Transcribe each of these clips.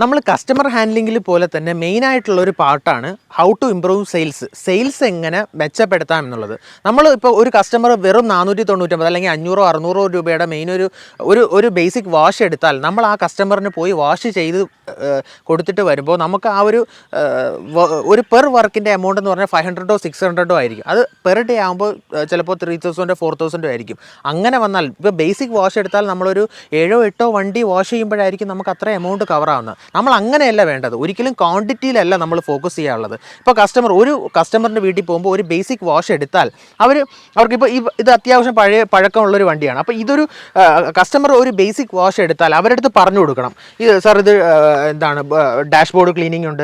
നമ്മൾ കസ്റ്റമർ ഹാൻഡ്ലിങ്ങിൽ പോലെ തന്നെ മെയിനായിട്ടുള്ളൊരു പാർട്ടാണ് ഹൗ ടു ഇംപ്രൂവ് സെയിൽസ് എങ്ങനെ മെച്ചപ്പെടുത്താം എന്നുള്ളത്. നമ്മൾ ഇപ്പോൾ ഒരു കസ്റ്റമർ വെറും 499 അല്ലെങ്കിൽ 500-600 രൂപയുടെ മെയിൻ ഒരു ബേസിക് വാഷ് എടുത്താൽ നമ്മൾ ആ കസ്റ്റമറിന് പോയി വാഷ് ചെയ്ത് കൊടുത്തിട്ട് വരുമ്പോൾ നമുക്ക് ആ ഒരു പെർ വർക്കിൻ്റെ എമൗണ്ട് എന്ന് പറഞ്ഞാൽ 500 600 ആയിരിക്കും. അത് പെർ ഡേ ആകുമ്പോൾ ചിലപ്പോൾ 3000 4000 ആയിരിക്കും. അങ്ങനെ വന്നാൽ ഇപ്പോൾ ബേസിക് വാഷ് എടുത്താൽ നമ്മളൊരു 7-8 വണ്ടി വാഷ് ചെയ്യുമ്പോഴായിരിക്കും നമുക്ക് അത്ര എമൗണ്ട് കവർ ആവുന്നത്. നമ്മൾ അങ്ങനെയല്ല വേണ്ടത്, ഒരിക്കലും ക്വാണ്ടിറ്റിയിലല്ല നമ്മൾ ഫോക്കസ് ചെയ്യാനുള്ളത്. ഇപ്പോൾ ഒരു കസ്റ്റമറിൻ്റെ വീട്ടിൽ പോകുമ്പോൾ ഒരു ബേസിക് വാഷ് എടുത്താൽ അവർക്കിപ്പോൾ ഇത് അത്യാവശ്യം പഴക്കമുള്ളൊരു വണ്ടിയാണ്. അപ്പോൾ ഇതൊരു കസ്റ്റമർ ഒരു ബേസിക് വാഷ് എടുത്താൽ അവരുടെ അടുത്ത് പറഞ്ഞു കൊടുക്കണം, സാർ ഇത് എന്താണ് ഡാഷ്ബോർഡ് ക്ലീനിങ് ഉണ്ട്,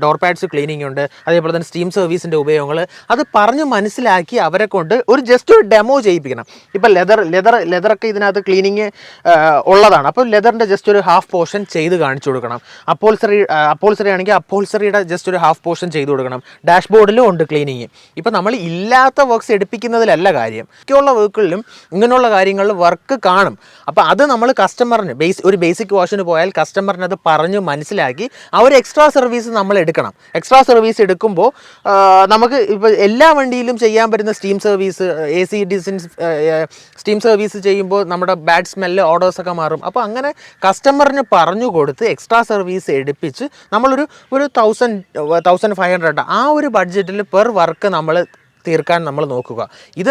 ഡോർ പാഡ്സ് ക്ലീനിങ് ഉണ്ട്, അതേപോലെ തന്നെ സ്റ്റീം സർവീസിൻ്റെ ഉപയോഗങ്ങൾ അത് പറഞ്ഞ് മനസ്സിലാക്കി അവരെ കൊണ്ട് ജസ്റ്റ് ഒരു ഡെമോ ചെയ്യിപ്പിക്കണം. ഇപ്പോൾ ലെതറൊക്കെ ഇതിനകത്ത് ക്ലീനിങ് ഉള്ളതാണ്. അപ്പോൾ ലെതറിൻ്റെ ജസ്റ്റ് ഒരു ഹാഫ് പോർഷൻ ചെയ്ത് കാണിച്ചു കൊടുക്കണം. അപ്പോൾസറി ആണെങ്കിൽ അപ്പോൾസറിയുടെ ജസ്റ്റ് ഒരു ഹാഫ് പോർഷൻ ചെയ്ത് കൊടുക്കണം. ഡാഷ്ബോർഡിലും ഉണ്ട് ക്ലീനിങ്. ഇപ്പോൾ നമ്മൾ ഇല്ലാത്ത വർക്ക്സ് എടുപ്പിക്കുന്നതിലല്ല കാര്യം. ഒക്കെയുള്ള വർക്കുകളിലും ഇങ്ങനെയുള്ള കാര്യങ്ങളിൽ വർക്ക് കാണും. അപ്പോൾ അത് നമ്മൾ കസ്റ്റമറിന് ഒരു ബേസിക് വാഷിന് പോയാൽ കസ്റ്റമറിന് അത് പറഞ്ഞ് മനസ്സിലാക്കി ആ ഒരു എക്സ്ട്രാ സർവീസ് നമ്മൾ എടുക്കണം. എക്സ്ട്രാ സർവീസ് എടുക്കുമ്പോൾ നമുക്ക് ഇപ്പോൾ എല്ലാ വണ്ടിയിലും ചെയ്യാൻ പറ്റുന്ന steam service, AC steam service ചെയ്യുമ്പോൾ നമ്മുടെ ബാഡ് സ്മെല്ല് ഓർഡേഴ്സൊക്കെ മാറും. അപ്പോൾ അങ്ങനെ കസ്റ്റമറിന് പറഞ്ഞു കൊടുത്ത് എക്സ്ട്രാ സർവീസ് എടുപ്പിച്ച് നമ്മളൊരു 1500 ആ ഒരു ബഡ്ജറ്റിൽ പെർ വർക്ക് നമ്മൾ തീർക്കാൻ നമ്മൾ നോക്കുക. ഇത്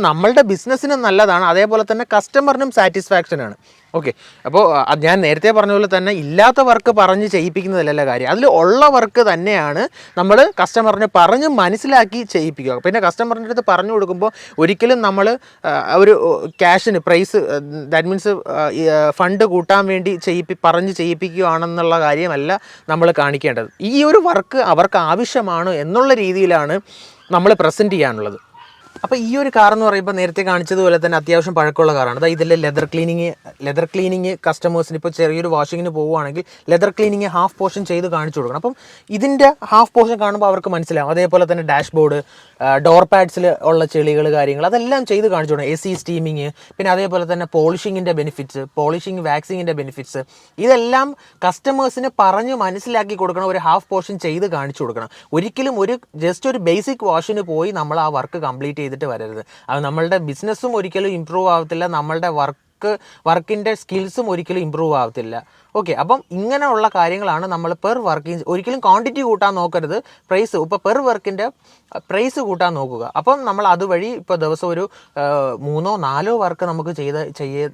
നമ്മളുടെ ബിസിനസ്സിനും നല്ലതാണ്, അതേപോലെ തന്നെ കസ്റ്റമറിനും സാറ്റിസ്ഫാക്ഷനാണ്. ഓക്കെ, അപ്പോൾ ഞാൻ നേരത്തെ പറഞ്ഞ പോലെ തന്നെ ഇല്ലാത്ത വർക്ക് പറഞ്ഞ് ചെയ്യിപ്പിക്കുന്നതിലല്ല കാര്യം, അതിൽ ഉള്ള വർക്ക് തന്നെയാണ് നമ്മൾ കസ്റ്റമറിന് പറഞ്ഞ് മനസ്സിലാക്കി ചെയ്യിപ്പിക്കുക. പിന്നെ കസ്റ്റമറിൻ്റെ അടുത്ത് പറഞ്ഞു കൊടുക്കുമ്പോൾ ഒരിക്കലും നമ്മൾ ഒരു ക്യാഷിന് പ്രൈസ്, ദാറ്റ് മീൻസ് ഫണ്ട് കൂട്ടാൻ വേണ്ടി പറഞ്ഞ് ചെയ്യിപ്പിക്കുകയാണെന്നുള്ള കാര്യമല്ല നമ്മൾ കാണിക്കേണ്ടത്. ഈ ഒരു വർക്ക് അവർക്ക് ആവശ്യമാണ് എന്നുള്ള രീതിയിലാണ് നമ്മൾ പ്രസൻറ്റ് ചെയ്യാനുള്ളത്. അപ്പോൾ ഈ ഒരു കാർ എന്ന് പറയുമ്പോൾ നേരത്തെ കാണിച്ചതുപോലെ തന്നെ അത്യാവശ്യം പഴക്കമുള്ള കാറാണ്. അതായത് ഇതിൽ ലെതർ ക്ലീനിങ് കസ്റ്റമേഴ്സിന് ഇപ്പോൾ ചെറിയൊരു വാഷിങ്ങിന് പോവുകയാണെങ്കിൽ ലെതർ ക്ലീനിങ് ഹാഫ് പോർഷൻ ചെയ്ത് കാണിച്ചു കൊടുക്കണം. അപ്പം ഇതിൻ്റെ ഹാഫ് പോർഷൻ കാണുമ്പോൾ അവർക്ക് മനസ്സിലാവും. അതേപോലെ തന്നെ ഡാഷ്ബോർഡ്, ഡോർ പാഡ്സിൽ ഉള്ള ചെളികൾ, കാര്യങ്ങൾ അതെല്ലാം ചെയ്ത് കാണിച്ചു കൊടുക്കണം. AC സ്റ്റീമിങ്, പിന്നെ അതേപോലെ തന്നെ പോളിഷിങ്ങിൻ്റെ ബെനിഫിറ്റ്സ്, വാക്സിങ്ങിൻ്റെ ബെനിഫിറ്റ്സ്, ഇതെല്ലാം കസ്റ്റമേഴ്സിന് പറഞ്ഞ് മനസ്സിലാക്കി കൊടുക്കണം. ഒരു ഹാഫ് പോർഷൻ ചെയ്ത് കാണിച്ചു കൊടുക്കണം. ഒരിക്കലും ജസ്റ്റ് ഒരു ബേസിക് വാഷിന് പോയി നമ്മൾ ആ വർക്ക് കംപ്ലീറ്റ് ചെയ്തിട്ട് വരരുത്. അത് നമ്മളുടെ ബിസിനസ്സും ഒരിക്കലും ഇമ്പ്രൂവ് ആവത്തില്ല, നമ്മളുടെ വർക്കിൻ്റെ സ്കിൽസും ഒരിക്കലും ഇമ്പ്രൂവ് ആവത്തില്ല. ഓക്കെ, അപ്പം ഇങ്ങനെയുള്ള കാര്യങ്ങളാണ് നമ്മൾ പെർ വർക്കിംഗ്, ഒരിക്കലും ക്വാണ്ടിറ്റി കൂട്ടാൻ നോക്കരുത്, ഇപ്പോൾ പെർ വർക്കിൻ്റെ പ്രൈസ് കൂട്ടാൻ നോക്കുക. അപ്പം നമ്മൾ അതുവഴി ഇപ്പോൾ ദിവസം ഒരു 3-4 വർക്ക് നമുക്ക്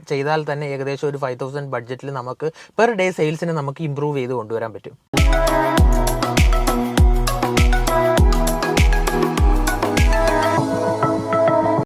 ചെയ്താൽ തന്നെ ഏകദേശം ഒരു 5000 ബഡ്ജറ്റിൽ നമുക്ക് പെർ ഡേ സെയിൽസിന് നമുക്ക് ഇമ്പ്രൂവ് ചെയ്ത് കൊണ്ടുവരാൻ പറ്റും.